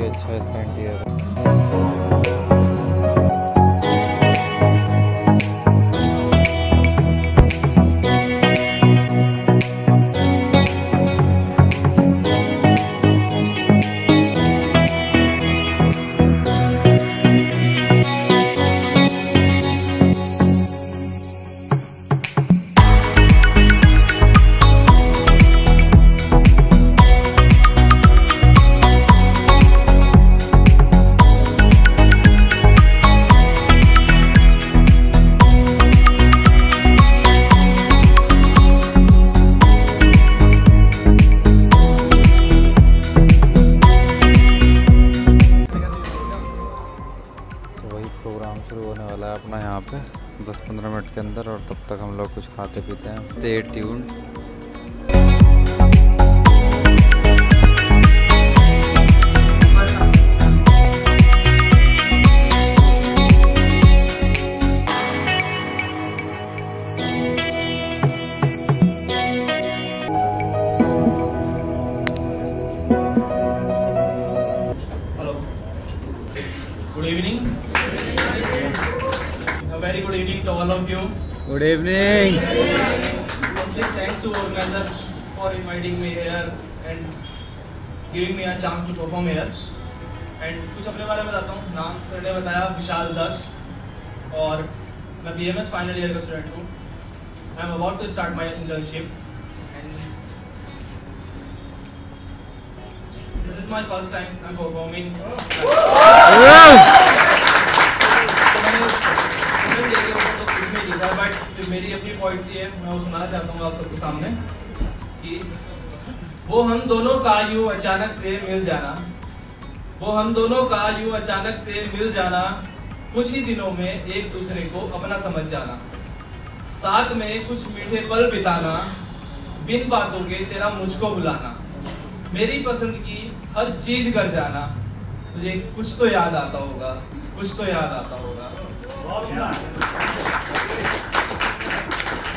अच्छा इसका इंटीरियर है। प्रोग्राम शुरू होने वाला है अपना यहाँ पे 10-15 मिनट के अंदर, और तब तक हम लोग कुछ खाते पीते हैं। Stay tuned. Good evening. A very good evening to all of you. Good evening. Firstly, thanks to organizer for inviting me here and giving me a chance to perform here. And कुछ अपने बारे में बताता हूँ। नाम sir ने बताया विशाल दक्ष, और मैं BMS फाइनल ईयर का स्टूडेंट हूँ। I am about to start my internship. And this is my first time I'm performing. But मेरी अपनी पोइट्री है, मैं वो सुनाना चाहता हूँ आप सबके सामने कि वो हम दोनों का यूं अचानक से मिल जाना, वो हम दोनों का यूं अचानक से मिल जाना, कुछ ही दिनों में एक दूसरे को अपना समझ जाना, साथ में कुछ मीठे पल बिताना, बिन बातों के तेरा मुझको बुलाना, मेरी पसंद की हर चीज कर जाना, तुझे कुछ तो याद आता होगा, कुछ तो याद आता होगा।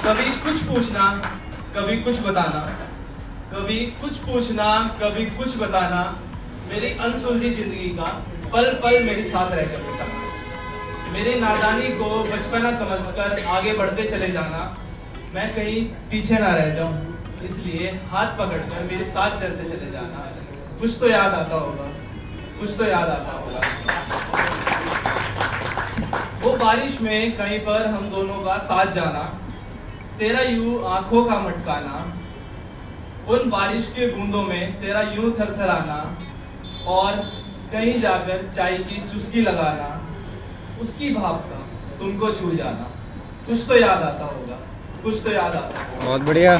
कभी कुछ पूछना, कभी कुछ बताना, कभी कुछ पूछना, कभी कुछ बताना, मेरी अनसुलझी जिंदगी का पल पल मेरे साथ रहकर बिताना, मेरी नादानी को बचपना समझकर आगे बढ़ते चले जाना, मैं कहीं पीछे ना रह जाऊं, इसलिए हाथ पकड़कर मेरे साथ चलते चले जाना, कुछ तो याद आता होगा, कुछ तो याद आता होगा। वो बारिश में कहीं पर हम दोनों का साथ जाना, तेरा यूं आंखों का मटकाना, उन बारिश के बूंदों में तेरा यूं थरथराना, और कहीं जाकर चाय की चुस्की लगाना, उसकी भाप का तुमको छू जाना, कुछ तो याद आता होगा, कुछ तो याद आता होगा। बहुत बढ़िया।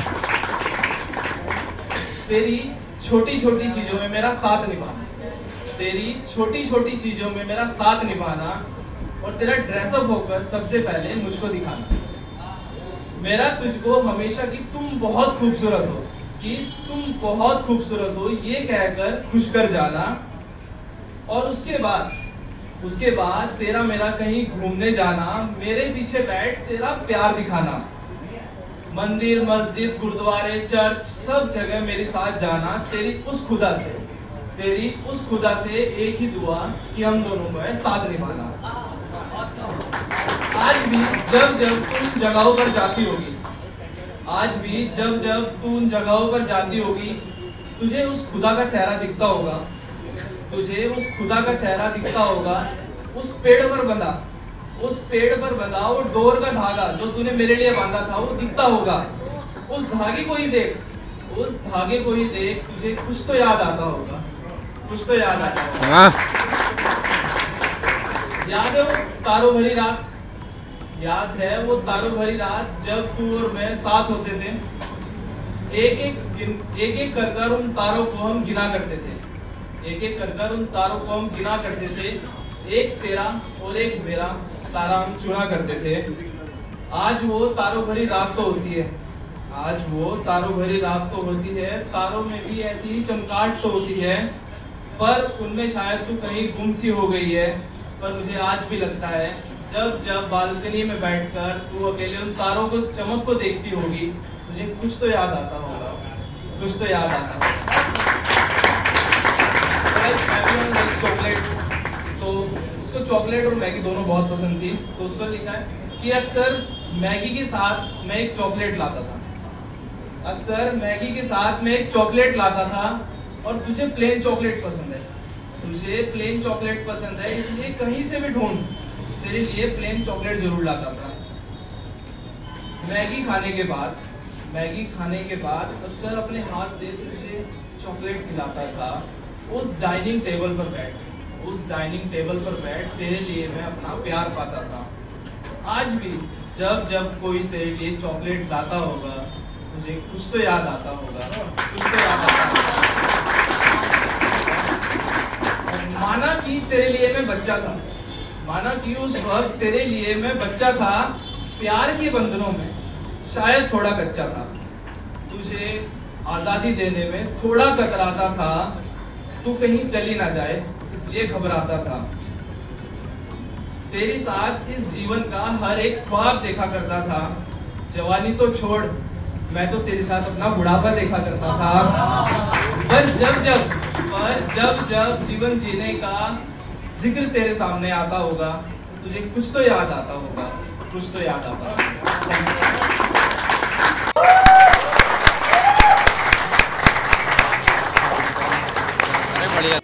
तेरी छोटी छोटी चीजों में मेरा साथ निभाना, तेरी छोटी छोटी चीजों में मेरा साथ निभाना, और तेरा ड्रेसअप होकर सबसे पहले मुझको दिखाना, मेरा तुझको हमेशा कि तुम बहुत खूबसूरत हो, कि तुम बहुत खूबसूरत हो ये कहकर खुश कर जाना, और उसके बाद तेरा मेरा कहीं घूमने जाना, मेरे पीछे बैठ तेरा प्यार दिखाना, मंदिर मस्जिद गुरुद्वारे चर्च सब जगह मेरे साथ जाना, तेरी उस खुदा से एक ही दुआ कि हम दोनों को है साथ निभाना। आज भी जब जब तू उन जगहों पर जाती होगी, आज भी जब जब तू उन जगहों पर जाती होगी, तुझे उस खुदा का चेहरा दिखता होगा, तुझे उस खुदा का चेहरा दिखता होगा, उस पेड़ पर बंधा वो डोर का धागा जो तूने मेरे लिए बांधा था वो दिखता होगा, उस धागे को ही देख, तुझे कुछ तो याद आता होगा, कुछ तो याद आता होगा। याद है वो तारों भरी रात, याद है वो तारों भरी रात जब तू और मैं साथ होते थे, एक एक कर उन तारों को हम गिना करते थे, एक तेरा और एक मेरा तारा हम चुना करते थे। आज वो तारों भरी रात तो होती है, तारों में भी ऐसी ही चमकाहट तो होती है, पर उनमें शायद तू कहीं गुम सी हो गई है। पर मुझे आज भी लगता है जब बालकनी में बैठकर तू अकेले उन तारों को चमक को देखती होगी, तुझे कुछ तो याद आता होगा, कुछ तो याद आता होगा। चॉकलेट और मैगी दोनों बहुत पसंद थी, तो उस पर लिखा है कि अक्सर मैगी के साथ मैं एक चॉकलेट लाता था, अक्सर मैगी के साथ मैं एक चॉकलेट लाता था, और तुझे प्लेन चॉकलेट पसंद है, तुझे प्लेन चॉकलेट पसंद है, इसलिए कहीं से भी ढूंढ तेरे लिए प्लेन चॉकलेट जरूर लाता था। मैगी खाने के बाद अक्सर अपने हाथ से तुझे चॉकलेट खिलाता था। उस डाइनिंग टेबल पर बैठ तेरे लिए मैं अपना प्यार पाता था। आज भी जब जब कोई तेरे लिए चॉकलेट लाता होगा, तुझे कुछ तो याद आता होगा, कुछ तो याद आता होगा। माना कि तेरे लिए मैं बच्चा था, माना कि उस वक्त तेरे लिए मैं बच्चा था, प्यार के बंधनों में शायद थोड़ा कच्चा था, तुझे आजादी देने में थोड़ा कतराता था, तू कहीं चली ना जाए इसलिए घबराता था। तेरे साथ इस जीवन का हर एक ख्वाब देखा करता था, जवानी तो छोड़, मैं तो तेरे साथ अपना बुढ़ापा देखा करता था। पर जब जब जीवन जीने का जिक्र तेरे सामने आता होगा, तुझे कुछ तो याद आता होगा, कुछ तो याद आता होगा। बढ़िया।